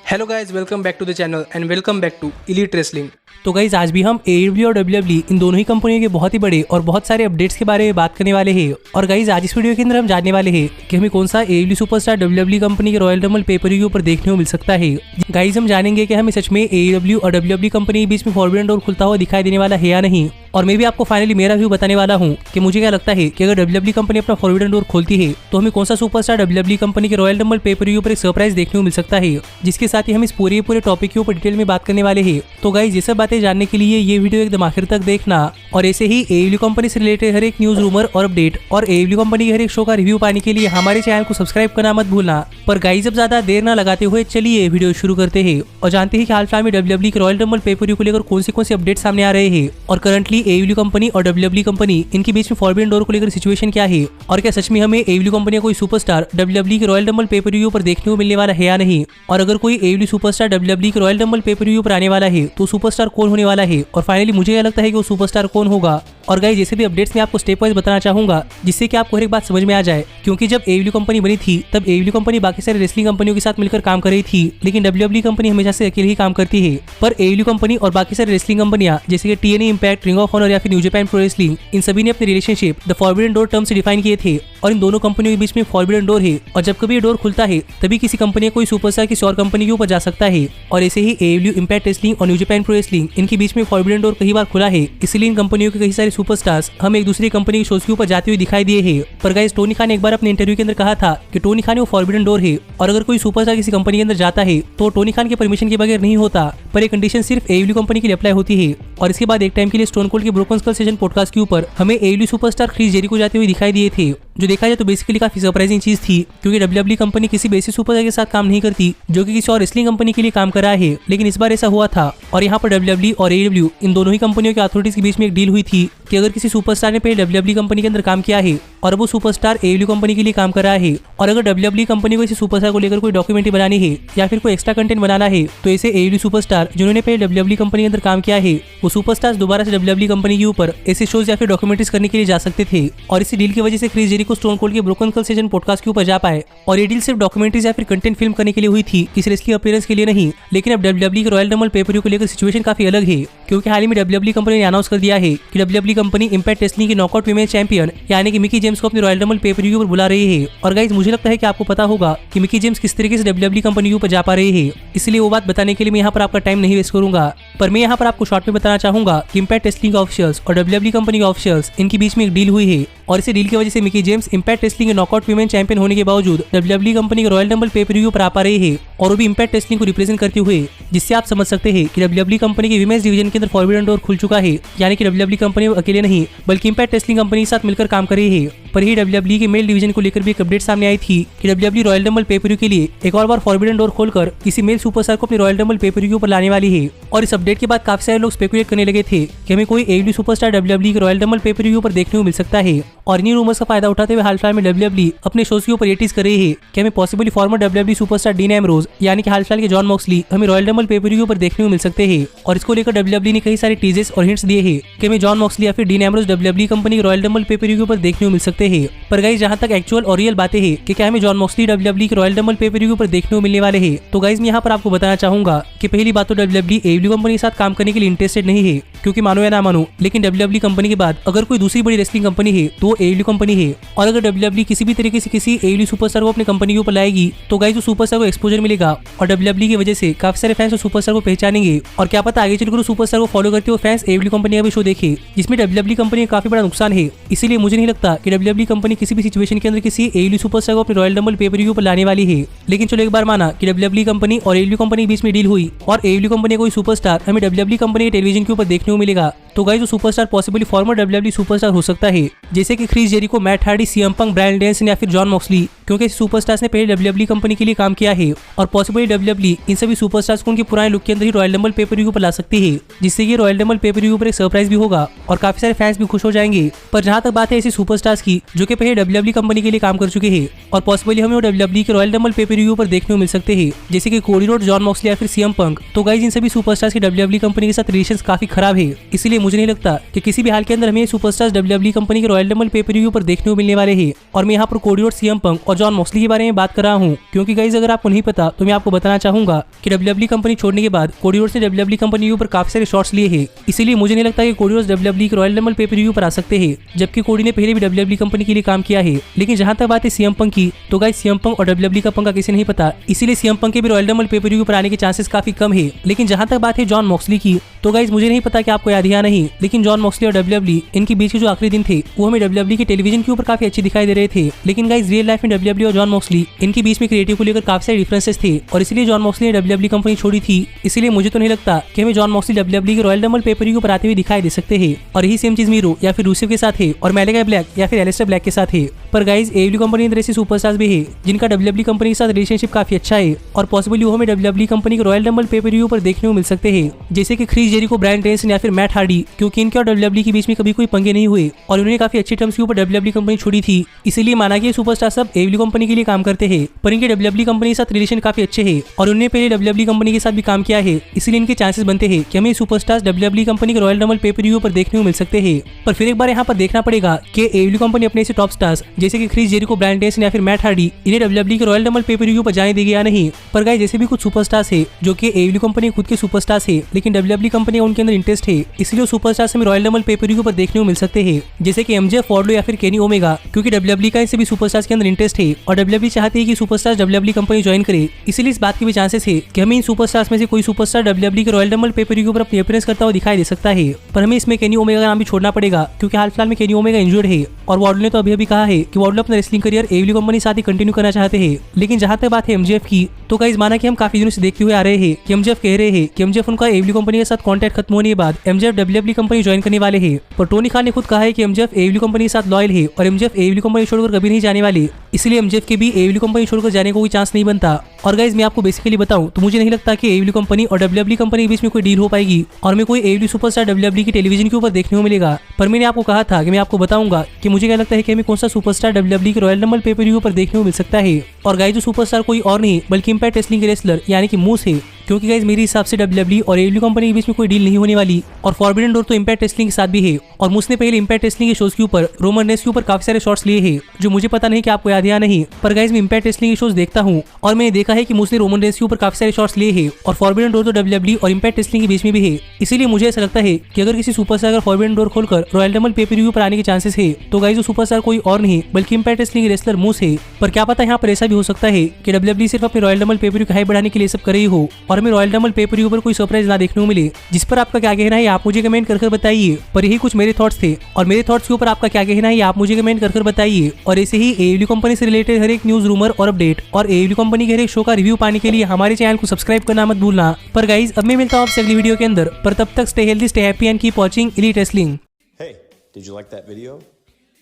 Hello guys, welcome back to the channel and welcome back to Elite Wrestling. तो guys आज भी हम AEW और WWE इन दोनों ही कंपनियों के बहुत ही बड़े और बहुत सारे अपडेट्स के बारे में बात करने वाले हैं। और गाइज आज इस वीडियो के अंदर हम जानने वाले हैं कि हमें कौन सा AEW सुपरस्टार WWE कंपनी के रॉयल रंबल पेपर पर देखने को मिल सकता है। गाइज हम जानेंगे कि हमें सच में AEW और WWE कंपनी के बीच में फॉरबिडन डोर खुलता हुआ दिखाई देने वाला है या नहीं। और मैं भी आपको फाइनली मेरा व्यू बताने वाला हूँ कि मुझे क्या लगता है कि अगर WWE कंपनी अपना फॉरबिडन डोर खोलती है तो हमें कौन सा सुपरस्टार WWE कंपनी के रॉयल रंबल पेपर पर एक सरप्राइज देखने को मिल सकता है, जिसके साथ ही हम इस पूरे टॉपिक के ऊपर डिटेल में बात करने वाले हैं। तो गाइस ये सब बातें जानने के लिए ये वीडियो एकदम आखिर तक देखना और ऐसे ही AEW कंपनी से रिलेटेड हर एक न्यूज रूमर और अपडेट और AEW कंपनी के हर एक शो का रिव्यू पाने के लिए हमारे चैनल को सब्सक्राइब करना मत भूलना। पर गाइस अब ज्यादा देर ना लगाते हुए चलिए वीडियो शुरू करते हैं और जानते हैं कि हाल फिलहाल में WWE के रॉयल रंबल पेपर को लेकर कौन से अपडेट सामने आ रहे हैं और करंटली AEW कंपनी और WWE कंपनी इनके बीच में फॉरबिडन डोर को लेकर सिचुएशन क्या है और क्या सच में हमें AEW कंपनी का कोई सुपरस्टार WWE के रॉयल रंबल पेपर पर देखने को मिलने वाला है या नहीं। और अगर कोई AEW सुपरस्टार WWE के रॉयल रंबल पेपर पर आने वाला है तो सुपरस्टार कौन होने वाला है और फाइनली मुझे क्या लगता है कि वो सुपरस्टार कौन होगा। और गाइस जैसे भी अपडेट्स में आपको स्टेप वाइज बताना चाहूंगा जिससे कि आपको हर एक बात समझ में आ जाए, क्योंकि जब AEW कंपनी बनी थी तब AEW कंपनी बाकी सारे रेसलिंग कंपनियों के साथ मिलकर काम कर रही थी, लेकिन WWE कंपनी हमेशा से अकेले ही काम करती है। पर AEW कंपनी और बाकी सारे रेसलिंग कंपनियां जैसे कि TNA Impact, Ring of Honor या फिर न्यू जापान प्रो रेसलिंग, इन सभी ने अपने relationship the Forbidden Door term से डिफाइन किए थे और इन दोनों कंपनियों के बीच में फॉरबिडन डोर है और जब कभी ये डोर खुलता है तभी किसी कंपनी कोई सुपरस्टार किसी और कंपनी के ऊपर जा सकता है। और ऐसे ही AEW इम्पैक्ट रेसलिंग और न्यू जापान प्रो रेसलिंग इनके बीच में फॉरबिडन डोर कई बार खुला है, इसलिए इन कंपनियों के कई सारे सुपरस्टार्स हम एक दूसरी कंपनी के शोज के ऊपर जाते हुए दिखाई दिए हैं। पर गाइस टोनी खान ने एक बार अपने इंटरव्यू के अंदर कहा था कि टोनी खान वो फॉरबिडन डोर है और अगर कोई सुपरस्टार किसी कंपनी के अंदर जाता है तो टोनी खान के परमिशन के बगैर नहीं होता, पर एक कंडीशन सिर्फ AEW कंपनी के लिए अप्लाई होती है। और इसके बाद एक टाइम के लिए स्टोन कोल्ड के ब्रोकन स्कल सेशन पॉडकास्ट के ऊपर हमें AEW सुपरस्टार क्रिस जेरिको जाते हुए दिखाई दिए थे, जो देखा जाए तो बेसिकली काफी सरप्राइजिंग चीज थी, क्योंकि WWE कंपनी किसी बेसिक सुपरस्टार के साथ काम नहीं करती जो कि किसी और रेसलिंग कंपनी के लिए काम कर रहा है, लेकिन इस बार ऐसा हुआ था। और यहाँ पर WWE और AEW इन दोनों ही कंपनियों के अथॉरिटीज के बीच में एक डील हुई थी कि अगर किसी सुपरस्टार ने पहले WWE कंपनी के अंदर काम किया है और वो सुपरस्टार AEW कंपनी के लिए काम कर रहा है और अगर WWE कंपनी को इसी सुपरस्टार को लेकर कोई डॉक्यूमेंट्री बनानी है या फिर कोई एक्स्ट्रा कंटेंट बनाना है तो ऐसे AEW सुपरस्टार जिन्होंने पहले WWE कंपनी के अंदर काम किया है वो सुपरस्टार्स दोबारा से WWE कंपनी के ऊपर ऐसे शोज या फिर डॉक्यूमेंट्रीज करने के लिए जा सकते थे। और इसी डील की वजह से क्रिस जेरिको स्टोन कोल्ड के ब्रोकन स्कल सेशन पॉडकास्ट के ऊपर जा पाए और ये डील सिर्फ डॉक्यूमेंट्रीज या फिर कंटेंट फिल्म करने के लिए हुई थी, किसी रेसलिंग अपीयरेंस के लिए नहीं। लेकिन अब WWE के रॉयल रंबल पेपर को लेकर सिचुएशन काफी अलग है, क्योंकि हाल ही में WWE कंपनी ने अनाउंस कर दिया है कि WWE कंपनी इम्पैक्ट रेसलिंग के नॉकआउट वीमेन चैंपियन यानी कि मिकी जेम्स को अपने रॉयल रंबल पेपर पर बुला रही है। और गाइस मुझे लगता है कि आपको पता होगा कि मिकी जेम्स किस तरीके से WWE कंपनी के ऊपर जा पा रही है, इसलिए वो बात बताने के लिए मैं यहाँ पर आपका टाइम नहीं वेस्ट करूंगा। पर मैं यहाँ पर आपको शॉर्ट में बताना चाहूंगा कि इम्पैक्ट रेसलिंग ऑफिशियल्स और WWE कंपनी के ऑफिशियल्स इनके बीच में एक डील हुई है और इसी डील की वजह से मिकी जेम्स इम्पैक्ट रेसलिंग के नॉकआउट वीमेन चैंपियन होने के बावजूद WWE कंपनी के रॉयल रंबल पेपर पर आ पा रही है और वो भी इम्पैक्ट रेसलिंग को रिप्रेजेंट करते हुए, जिससे आप समझ सकते हैं कि WWE कंपनी के विमेंस डिवीजन के अंदर फॉरबिडन डोर खुल चुका है, यानी कि WWE कंपनी अकेले नहीं बल्कि इम्पैक्ट रेसलिंग कंपनी के साथ मिलकर काम कर रही है। पर ही WWE के मेल डिवीजन को लेकर भी एक अपडेट सामने आई थी कि WWE रॉयल रंबल पेपर के लिए एक और बार फॉरबिडन डोर खोलकर किसी मेल सुपरस्टार को अपने रॉयल रंबल पेपर के ऊपर लाने वाली है। और इस अपडेट के बाद काफी सारे लोग स्पेकुलेट करने लगे थे कि हमें कोई AEW सुपरस्टार WWE के रॉयल रंबल पेपर के ऊपर देखने को मिल सकता है। और इन्हीं रूमर्स का फायदा उठाते हुए हाल फिलहाल में WWE अपने शोज के ऊपर ये टीज कर रही है कि हमें possibly former WWE superstar dean Ambrose यानी कि हाल फिलहाल के जॉन मॉक्सली हमें रॉयल रंबल पेपर के ऊपर देखने को मिल सकते हैं। और इसको लेकर WWE ने कई सारे टीजेस और हिंट्स दिए हैं कि हमें जॉन मॉक्सली या फिर डीन एम्ब्रोज WWE कंपनी के रॉयल रंबल पेपर के ऊपर देखने को मिल सकते हैं। पर गाइस जहां तक एक्चुअल और रियल बातें हैं कि क्या हमें जॉन मॉक्सली WWE के रॉयल रंबल पेपर के ऊपर देखने को मिलने वाले हैं, तो गाइस मैं यहाँ पर आपको बताना चाहूंगा कि पहली बात तो WWE AEW कंपनी के साथ काम करने के लिए इंटरेस्टेड नहीं है, क्योंकि मानो या ना मानो लेकिन WWE कंपनी के बाद अगर कोई दूसरी बड़ी रेसलिंग कंपनी है तो AEW कंपनी है। और अगर WWE किसी भी तरीके से किसी AEW सुपरस्टार को अपने कंपनी के ऊपर लाएगी तो गाइस उस सुपरस्टार को एक्सपोजर मिलेगा और WWE की वजह से काफी सारे फैंस उस सुपरस्टार को पहचानेंगे और क्या पता आगे चलकर उस सुपरस्टार को फॉलो करते हुए फैंस AEW कंपनी का भी शो देखे, जिसमें WWE कंपनी का काफी बड़ा नुकसान है। इसीलिए मुझे नहीं लगता कि WWE कंपनी किसी भी सिचुएशन के अंदर किसी AEW सुपरस्टार को अपने रॉयल रंबल पेपर के ऊपर लाने वाली है। लेकिन चलो एक बार माना कि WWE कंपनी और AEW कंपनी के बीच में डील हुई और AEW कंपनी कोई सुपरस्टार हमें WWE कंपनी के टेलीविजन के ऊपर देखने को मिलेगा, तो गाइस वो superstar possibly former WWE superstar हो सकता है, जैसे कि Chris Jericho, Matt Hardy, CM Punk, Bryan Danielson या फिर जॉन मॉक्सली, क्योंकि इस सुपरस्टार्स ने पहले WWE कंपनी के लिए काम किया है और पॉसिबली WWE इन सभी सुपरस्टार्स को उनके पुराने लुक के अंदर ही रॉयल रंबल पेपर के ऊपर ला सकती है, जिससे कि रॉयल रंबल पेपर के ऊपर एक सरप्राइज भी होगा और काफी सारे फैंस भी खुश हो जाएंगे। पर जहां तक बात है ऐसे सुपरस्टार्स की जो कि पहले WWE कंपनी के लिए काम कर चुके हैं और पॉसिबली हमें WWE के रॉयल रंबल पेपर के ऊपर देखने को मिल सकते हैं, जैसे कि कोडी रोड, जॉन मॉक्सली या फिर CM पंक, तो गाइस इन सभी सुपरस्टार्स की WWE कंपनी के साथ रिलेशंस काफी खराब है, इसलिए मुझे नहीं लगता कि किसी भी हाल के अंदर हमें सुपरस्टार्स डब्ल्यूडब्ल्यूई कंपनी के रॉयल रंबल पे पर व्यू पर देखने को मिलने वाले हैं। और मैं यहाँ पर कोडी रोड्स, सीएम पंक और जॉन मॉक्सली के बारे में बात कर रहा हूँ, क्योंकि गाइस अगर आपको नहीं पता तो मैं आपको बताना चाहूंगा कि डब्ल्यूडब्ल्यूई कंपनी छोड़ने के बाद कोडी रोड्स ने डब्ल्यूडब्ल्यूई कंपनी के ऊपर काफी सारे शॉट्स लिए हैं। इसीलिए मुझे नहीं लगता कि कोडी रोड्स डब्ल्यूडब्ल्यूई के रॉयल रंबल पे पर व्यू पर आ सकते हैं, जबकि कोडी ने पहले भी डब्ल्यूडब्ल्यूई कंपनी के लिए काम किया है। लेकिन जहां तक बात है सीएम पंक की, तो गाइस सीएम पंक और डब्ल्यूडब्ल्यूई का पंगा किसी नहीं पता, इसीलिए सीएम पंक के भी रॉयल रंबल पे पर व्यू पर आने के चांसेस काफी कम है। लेकिन जहां तक बात है जॉन मॉक्सली की, तो गाइस मुझे नहीं पता कि आपको याद है या नहीं, लेकिन जॉन मॉक्सली और डब्ल्यूडब्ल्यूई इनके बीच के जो आखिरी दिन थे वो हमें डब्ल्यूडब्ल्यूई के टेलीविजन के ऊपर काफी अच्छे दिखाई दे रहे थे। लेकिन गाइस रियल लाइफ में डब्ल्यूडब्ल्यूई और जॉन मॉक्सली इनके बीच में क्रिएटिव को लेकर काफी सारे डिफरेंसेस थे, और इसलिए जॉन मॉक्सली ने डब्ल्यूडब्ल्यूई कंपनी छोड़ी थी। इसलिए मुझे तो नहीं लगता कि हमें जॉन मॉक्सली डब्ल्यूडब्ल्यूई के रॉयल रंबल पे पर व्यू पर आते हुए दिखाई दे सकते हैं। और यही सेम चीज मीरो या फिर रूसेव के साथ है, और मैलेका ब्लैक या फिर एलिस्टर ब्लैक के साथ है। पर गाइस एडब्ल्यू कंपनी अंदर ऐसे सुपरस्टार्स भी है जिनका डब्ल्यूडब्ल्यूई कंपनी के साथ रिलेशनशिप काफी अच्छा है, और पॉसिबली वो हमें डब्ल्यूडब्ल्यूई कंपनी के रॉयल रंबल पे पर व्यू पर देखने को मिल सकते हैं, जैसे कि क्रिस जेरिको, ब्रायन डेनिसन या फिर मैट हार्डी, क्योंकि इनके और डब्ल्यूडब्ल्यूई के बीच में कभी कोई पंगे नहीं हुए और उन्होंने काफी अच्छे टर्म्स के ऊपर डब्ल्यूडब्ल्यूई कंपनी छोड़ी थी। इसीलिए माना कि ये सुपरस्टार सब एडब्ल्यू कंपनी के लिए काम करते हैं, पर इनके डब्ल्यूडब्ल्यूई कंपनी के साथ रिलेशन काफी अच्छे हैं और उन्होंने पहले डब्ल्यूडब्ल्यूई कंपनी के साथ भी काम किया है। इसलिए इनके चांसेस बनते हैं कि हमें सुपरस्टार्स डब्ल्यूडब्ल्यूई कंपनी के रॉयल रंबल पे पर व्यू पर देखने को मिल सकते हैं। पर फिर एक बार यहाँ पर देखना पड़ेगा कि एडब्ल्यू कंपनी अपने ऐसे टॉप स्टार्स जैसे कि क्रिस जेरिको, ब्रायन डेनिसन या फिर मैट हार्डी इन्हें डब्ल्यूडब्ल्यूई के रॉयल रंबल पे पर व्यू पर जाने देगी या नहीं। पर गाइस जैसे भी कुछ सुपरस्टार्स है जो कि एडब्ल्यू कंपनी खुद के सुपरस्टार्स है, लेकिन डब्ल्यूडब्ल्यूई कंपनी का उनके अंदर इंटरेस्ट है, इसलिए सुपरस्टार्स हमें रॉयल रंबल पे पर व्यू पर देखने को मिल सकते हैं, जैसे कि एमजेफ, वॉर्डलो या फिर केनी ओमेगा, क्योंकि डब्ल्यूडब्ल्यूई का इन सभी सुपरस्टार्स के अंदर इंटरेस्ट है और डब्ल्यूडब्ल्यूई चाहती है कि सुपरस्टार्स डब्ल्यूडब्ल्यूई कंपनी ज्वाइन करे। इसलिए इस बात के भी चांसेस है कि हमें इन सुपरस्टार्स में से कोई सुपरस्टार डब्ल्यूडब्ल्यूई के रॉयल रंबल पे पर व्यू पर अपनी अपीयरेंस करता हुआ दिखाई दे सकता है। पर हमें इसमें केनी ओमेगा का नाम भी छोड़ना पड़ेगा, क्योंकि हाल फिलहाल में केनी ओमेगा इंजर्ड है और वॉर्डलो ने तो अभी कहा है कि वॉर्डलो अपना रेसलिंग करियर एडब्ल्यू कंपनी साथ ही कंटिन्यू करना चाहते हैं। लेकिन जहां तक बात है एमजेएफ की, तो गाइस माना कि हम काफी दिनों से देखते हुए आ रहे हैं कि एमजेएफ कह रहे हैं कि एमजेएफ उनका एडब्ल्यू कंपनी के साथ कॉन्ट्रैक्ट खत्म होने के बाद एमजेएफ डब्ल्यूडब्ल्यूई कंपनी ज्वाइन करने वाले हैं। पर टोनी खान ने खुद कहा है कि एमजेएफ एडब्ल्यू कंपनी के साथ लॉयल है और एमजेएफ एडब्ल्यू कंपनी छोड़कर कभी नहीं जाने वाले, इसलिए एमजेएफ के भी एडब्ल्यू कंपनी छोड़कर जाने का कोई चांस नहीं बनता। और गाइस मैं आपको बेसिकली बताऊं तो मुझे नहीं लगता कि एडब्ल्यू कंपनी और डब्ल्यूडब्ल्यूई कंपनी के बीच में कोई डील हो पाएगी और मैं कोई एडब्ल्यू सुपरस्टार डब्ल्यूडब्ल्यूई की टेलीविजन के ऊपर देखने को मिलेगा। पर मैंने आपको कहा था कि मैं आपको बताऊंगा कि मुझे क्या लगता है कि हमें कौन सा सुपरस्टार डब्ल्यूडब्ल्यूई के रॉयल रंबल पे पर व्यू पर देखने को मिल सकता है। और गाइस जो सुपरस्टार कोई और नहीं बल्कि इंपैक्ट रेसलिंग के रेसलर यानी कि मूस है, क्योंकि गाइस मेरे हिसाब से डब्ल्यूडब्ल्यूई और एडब्ल्यू कंपनी के बीच में कोई डील नहीं होने वाली और फॉरबिडन डोर तो इंपैक्ट रेसलिंग के साथ भी है। और मूस ने पहले इंपैक्ट रेसलिंग के शोज के ऊपर रोमन रेंस के ऊपर काफी सारे शॉट्स लिए हैं, जो मुझे पता नहीं कि आपको याद है या नहीं, पर गाइस मैं इंपैक्ट रेसलिंग के शोज देखता हूं और मैंने देखा है कि मूस ने रोमन रेंस के ऊपर काफी सारे शॉट्स लिए हैं और फॉरबिडन डोर तो डब्ल्यूडब्ल्यूई और इंपैक्ट रेसलिंग के बीच में भी है। इसीलिए मुझे ऐसा लगता है कि अगर किसी सुपरस्टार का फॉरबिडन डोर खोलकर रॉयल रंबल पे पर व्यू पर आने के चांसेस है, तो गाइस वो सुपरस्टार कोई और नहीं बल्कि इंपैक्ट रेसलिंग के रेसलर मूस है। पर क्या पता यहाँ पर ऐसा भी हो सकता है कि डब्ल्यूडब्ल्यूई सिर्फ अपने रॉयल रंबल पे पर व्यू की हाइप बढ़ाने के लिए सब कर रही हो और हमें रॉयल रंबल पे पर व्यू पर कोई सरप्राइज ना देखने को मिले। जिस पर आपका क्या कहना है आप मुझे कमेंट कर बताइए। पर यही कुछ मेरे थॉट्स थे और मेरे थॉट्स के ऊपर आपका क्या कहना है आप मुझे कमेंट कर बताइए। और ऐसे ही एडब्ल्यू कंपनी से रिलेटेड हर एक न्यूज, रूमर और अपडेट और एडब्ल्यू कंपनी के हर एक शो का रिव्यू पाने के लिए हमारे चैनल को सब्सक्राइब करना मत भूलना। पर गाइस अब मैं मिलता हूँ आपसे अगली वीडियो के अंदर, पर तब तक stay healthy, stay happy and keep watching elite wrestling. Hey, did you like that video?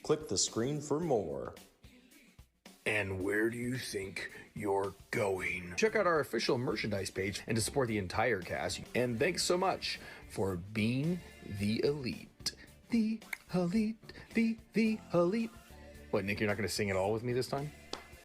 Click the screen for more. And where do you think you're going? Check out our official merchandise page and to support the entire cast. And thanks so much for being the elite. The elite, the elite. What, Nick, you're not going to sing it all with me this time?